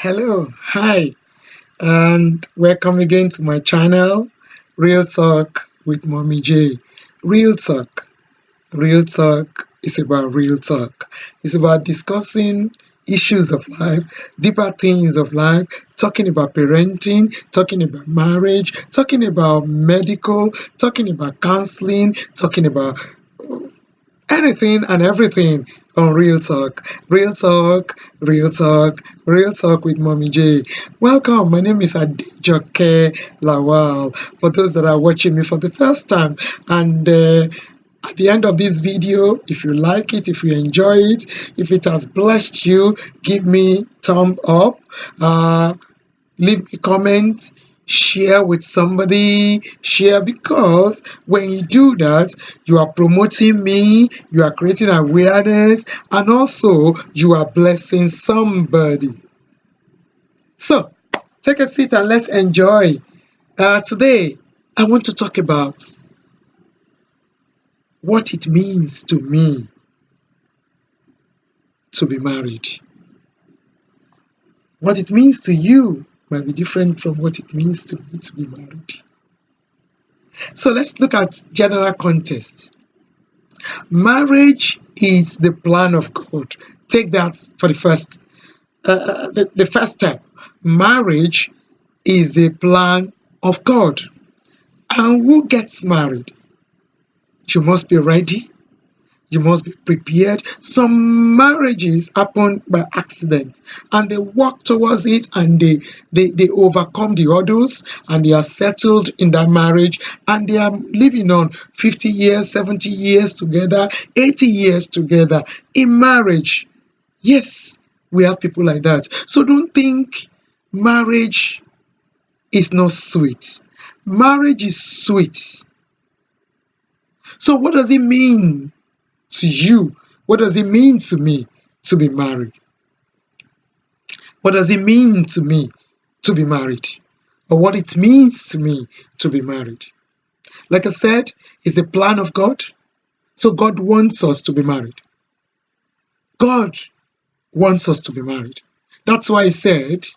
Hello, hi, and welcome again to my channel, Real Talk with Mommy J. Real Talk. Real Talk is about real talk. It's about discussing issues of life, deeper things of life, talking about parenting, talking about marriage, talking about medical, talking about counseling, talking about anything and everything on Real Talk. Real Talk, Real Talk, Real Talk with Mommy J. Welcome, my name is Adejoke Lawal. For those that are watching me for the first time, and at the end of this video, if you like it, if you enjoy it, if it has blessed you, give me thumb up. Leave a comment, share with somebody, share, because when you do that, you are promoting me, you are creating awareness, and also you are blessing somebody. So take a seat and let's enjoy. Today I want to talk about what it means to me to be married. What it means to you might be different from what it means to me to be married. So let's look at general context. Marriage is the plan of God. Take that for the first step. Marriage is a plan of God. And who gets married? You must be ready. You must be prepared. Some marriages happen by accident and they work towards it, and they overcome the hurdles, and they are settled in that marriage, and they are living on 50 years, 70 years together, 80 years together in marriage. Yes, we have people like that. So don't think marriage is not sweet. Marriage is sweet. So what does it mean to you? What does it mean to me to be married? What does it mean to me to be married? Or what it means to me to be married? Like I said, it's a plan of God. So God wants us to be married. God wants us to be married. That's why He said,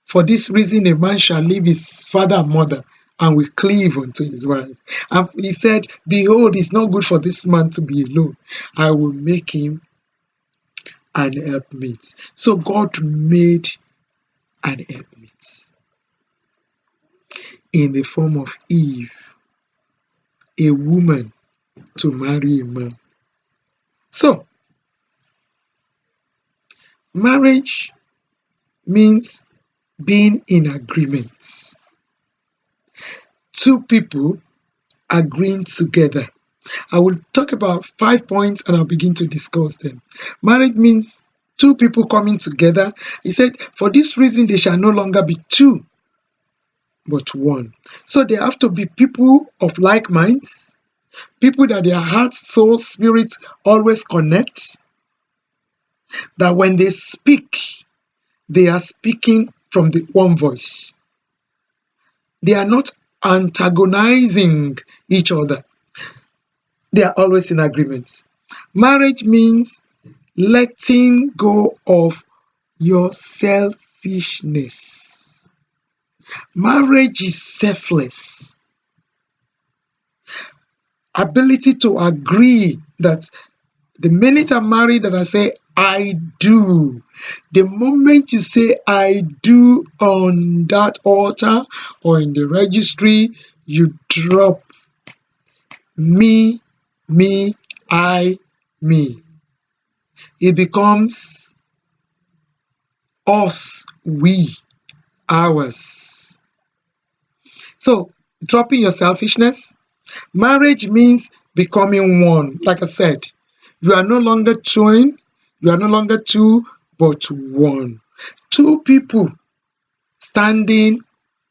for this reason a man shall leave his father and mother and will cleave unto his wife. And He said, behold, it's not good for this man to be alone. I will make him an helpmate. So God made an helpmate in the form of Eve, a woman to marry a man. So marriage means being in agreement. Two people agreeing together. I will talk about 5 points and I'll begin to discuss them. Marriage means two people coming together. He said, for this reason they shall no longer be two, but one. So they have to be people of like minds, people that their heart, soul, spirit always connect, that when they speak, they are speaking from the one voice. They are not antagonizing each other. They are always in agreement. Marriage means letting go of your selfishness. Marriage is selfless. Ability to agree that the minute I'm married and I say, I do, the moment you say I do on that altar or in the registry, you drop me, me, I, me. It becomes us, we, ours. So, dropping your selfishness. Marriage means becoming one. Like I said, you are no longer two, you are no longer two, but one. Two people standing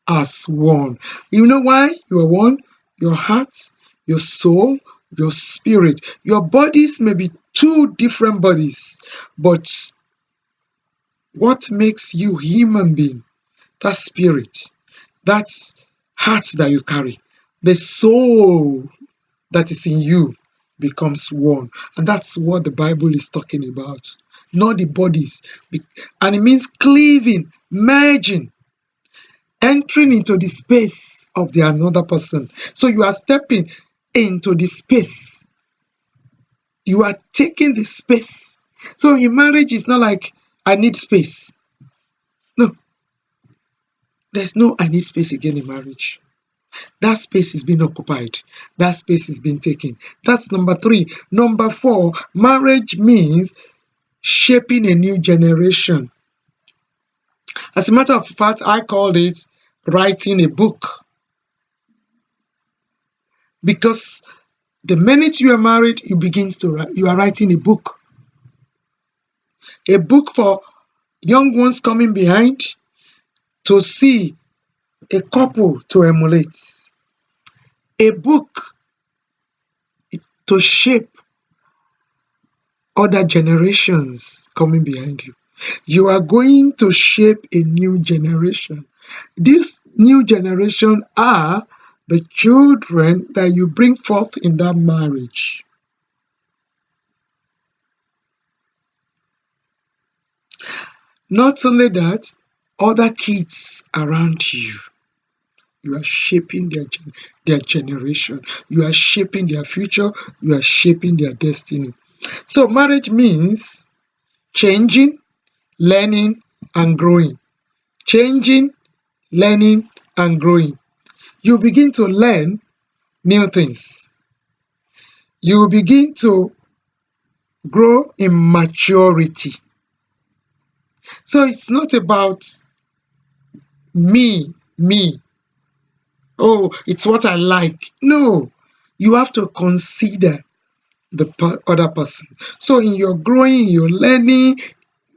as one. You know why you are one? Your heart, your soul, your spirit. Your bodies may be two different bodies, but what makes you human being? That spirit, that heart that you carry, the soul that is in you becomes one. And that's what the Bible is talking about. not the bodies. And it means cleaving, merging, entering into the space of the another person. So you are stepping into the space. You are taking the space. So in marriage, it's not like I need space. No, there's no I need space again in marriage. That space is being occupied. That space is being taken. That's number 3. Number 4, marriage means shaping a new generation. As a matter of fact, I called it writing a book. Because the minute you are married, you are writing a book. A book for young ones coming behind to see a couple to emulate. A book to shape other generations coming behind you. You are going to shape a new generation. This new generation are the children that you bring forth in that marriage. Not only that, other kids around you. You are shaping their generation. You are shaping their future. You are shaping their destiny. So marriage means changing, learning, and growing. Changing, learning, and growing. You begin to learn new things. You begin to grow in maturity. So it's not about me. Oh, it's what I like. No, you have to consider the other person. So in your growing, your learning,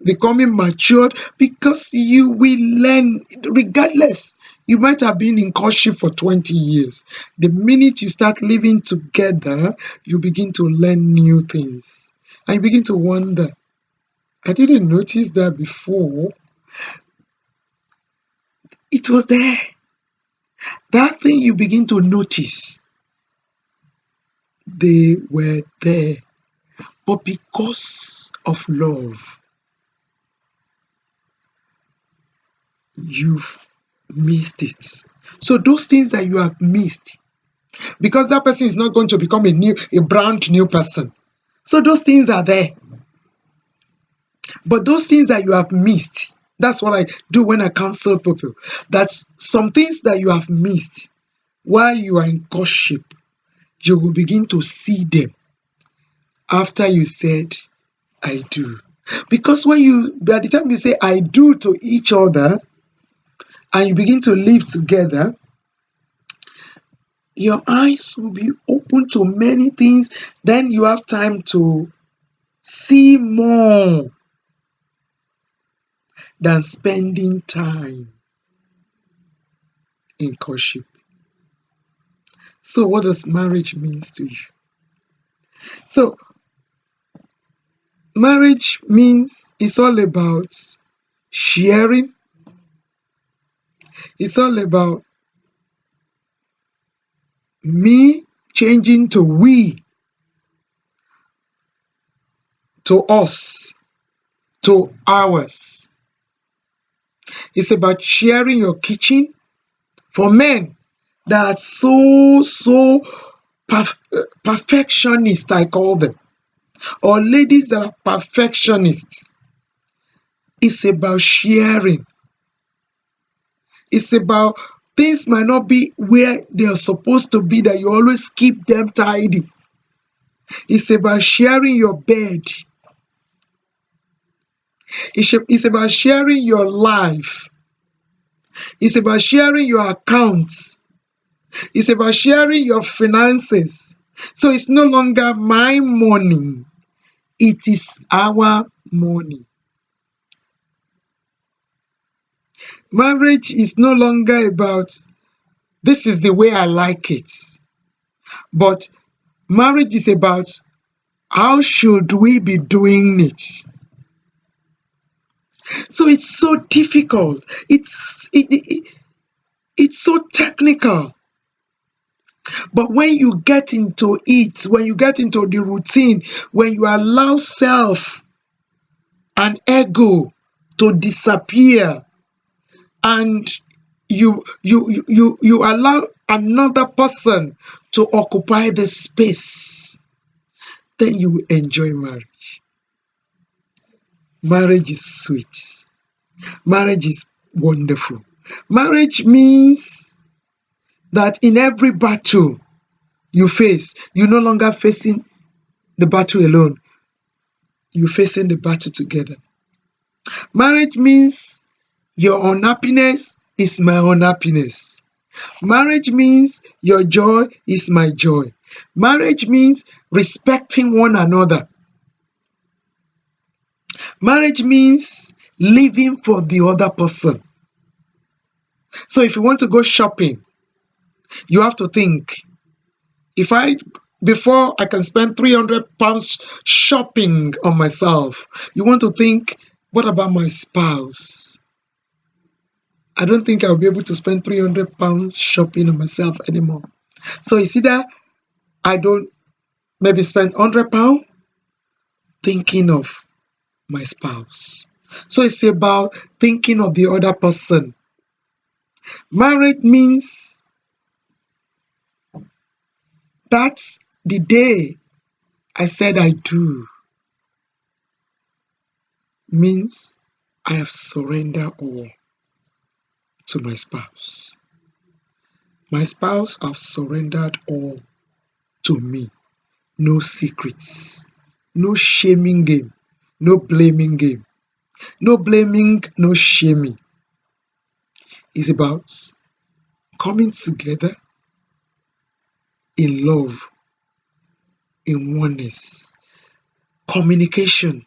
becoming matured, because you will learn regardless. You might have been in courtship for 20 years. The minute you start living together, you begin to learn new things. And you begin to wonder, I didn't notice that before. It was there. That thing you begin to notice, they were there. But because of love, you've missed it. So those things that you have missed, because that person is not going to become a brand new person. So those things are there. But those things that you have missed, that's what I do when I counsel people. That's some things that you have missed while you are in courtship, you will begin to see them after you said, I do. Because by the time you say I do to each other and you begin to live together, your eyes will be open to many things. Then you have time to see more than spending time in courtship. So what does marriage means to you? So marriage means it's all about sharing. It's all about me changing to we, to us, to ours. It's about sharing your kitchen. For men that are so perfectionist, I call them, or ladies that are perfectionists, it's about sharing. It's about things might not be where they are supposed to be, that you always keep them tidy. It's about sharing your bed. It's about sharing your life. It's about sharing your accounts. It's about sharing your finances. So it's no longer my money. It is our money. Marriage is no longer about this is the way I like it. But marriage is about how should we be doing it. So it's so difficult. It's so technical. But when you get into it, when you get into the routine, when you allow self an ego to disappear, and you allow another person to occupy the space, then you will enjoy marriage. Marriage is sweet. Marriage is wonderful. Marriage means that in every battle you face, you're no longer facing the battle alone. You're facing the battle together. Marriage means your unhappiness is my unhappiness. Marriage means your joy is my joy. Marriage means respecting one another. Marriage means living for the other person. So if you want to go shopping, you have to think, before I can spend £300 shopping on myself, you want to think, what about my spouse? I don't think I'll be able to spend £300 shopping on myself anymore. So it's either I don't maybe spend £100 thinking of my spouse. So it's about thinking of the other person. Marriage means that's the day I said I do, means I have surrendered all to my spouse. My spouse have surrendered all to me. No secrets, no shaming game, no blaming game. No blaming, no shaming. It's about coming together in love, in oneness, communication,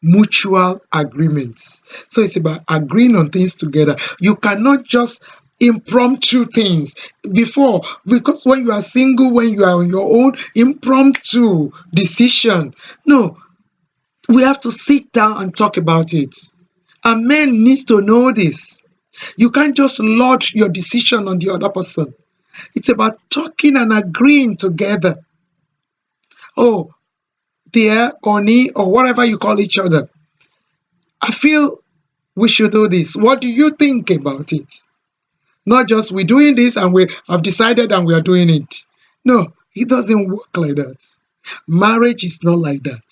mutual agreements. So it's about agreeing on things together. You cannot just impromptu things before, because when you are single, when you are on your own, impromptu decision. No, we have to sit down and talk about it. And men needs to know this. You can't just lodge your decision on the other person. It's about talking and agreeing together. Oh, dear, honey, or whatever you call each other, I feel we should do this. What do you think about it? Not just we're doing this and we have decided and we are doing it. No, it doesn't work like that. Marriage is not like that.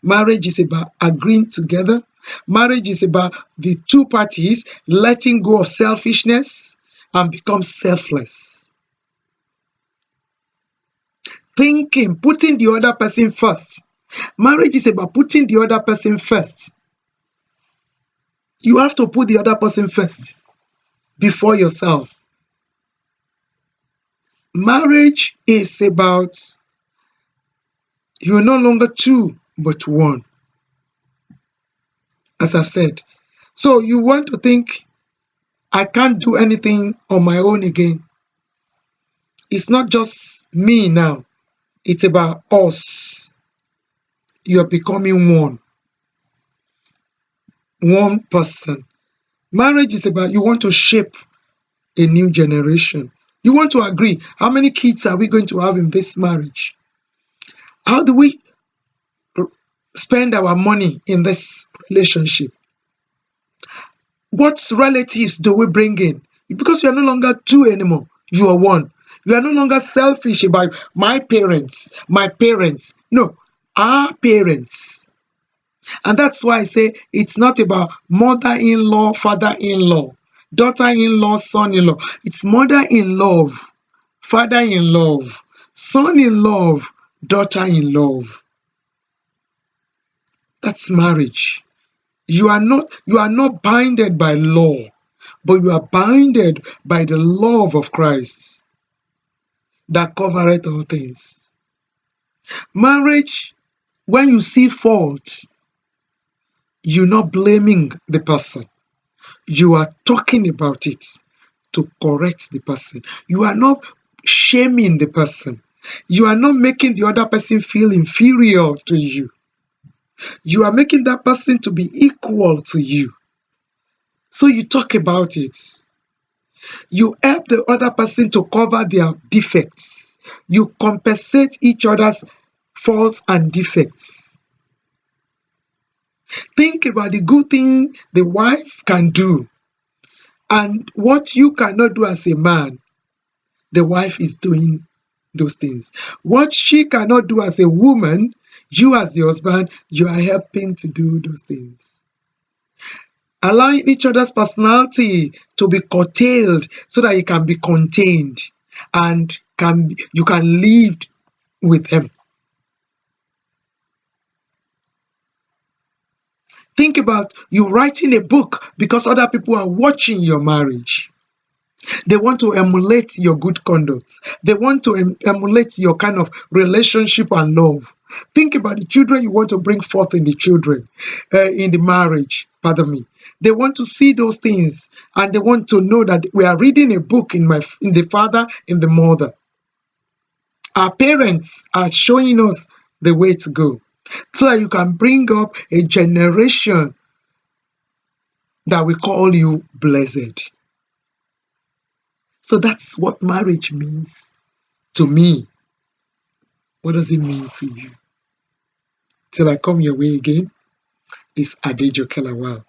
Marriage is about agreeing together. Marriage is about the two parties letting go of selfishness and become selfless. Thinking, putting the other person first. Marriage is about putting the other person first. You have to put the other person first before yourself. Marriage is about you're no longer two, but one. As I've said. So you want to think, I can't do anything on my own again. It's not just me now. It's about us. You're becoming one. One person. Marriage is about you want to shape a new generation. You want to agree. How many kids are we going to have in this marriage? How do we spend our money in this relationship? What relatives do we bring in? Because you are no longer two anymore. You are one. You are no longer selfish about my parents. No, our parents. And that's why I say it's not about mother-in-law, father-in-law, daughter-in-law, son-in-law. It's mother-in-love, father-in-love, son-in-love, daughter-in-love. That's marriage. You are not binded by law, but you are binded by the love of Christ that covereth all things. Marriage, when you see fault, you're not blaming the person. You are talking about it to correct the person. You are not shaming the person. You are not making the other person feel inferior to you. You are making that person to be equal to you. So you talk about it. You help the other person to cover their defects. You compensate each other's faults and defects. Think about the good thing the wife can do and what you cannot do as a man. The wife is doing those things. What she cannot do as a woman, you as the husband, you are helping to do those things. Allowing each other's personality to be curtailed so that you can be contained and you can live with them. Think about you writing a book because other people are watching your marriage. They want to emulate your good conduct. They want to emulate your kind of relationship and love. Think about the children you want to bring forth in the marriage. Pardon me. They want to see those things, and they want to know that we are reading a book in the father, in the mother. Our parents are showing us the way to go, so that you can bring up a generation that we call you blessed. So that's what marriage means to me. What does it mean to you? Till I come your way again, it's Adejoke Lawal,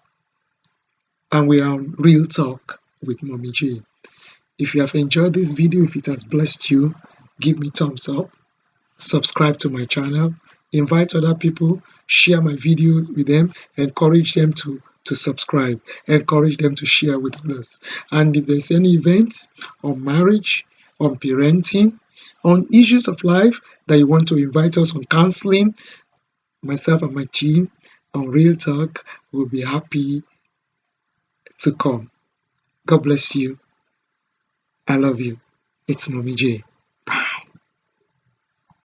and we are on Real Talk with Mommy J. If you have enjoyed this video, if it has blessed you, give me thumbs up, subscribe to my channel, invite other people, share my videos with them, encourage them to subscribe, encourage them to share with others. And if there's any events on marriage, on parenting, on issues of life that you want to invite us on counseling, myself and my team on Real Talk will be happy to come. God bless you. I love you. It's Mommy J.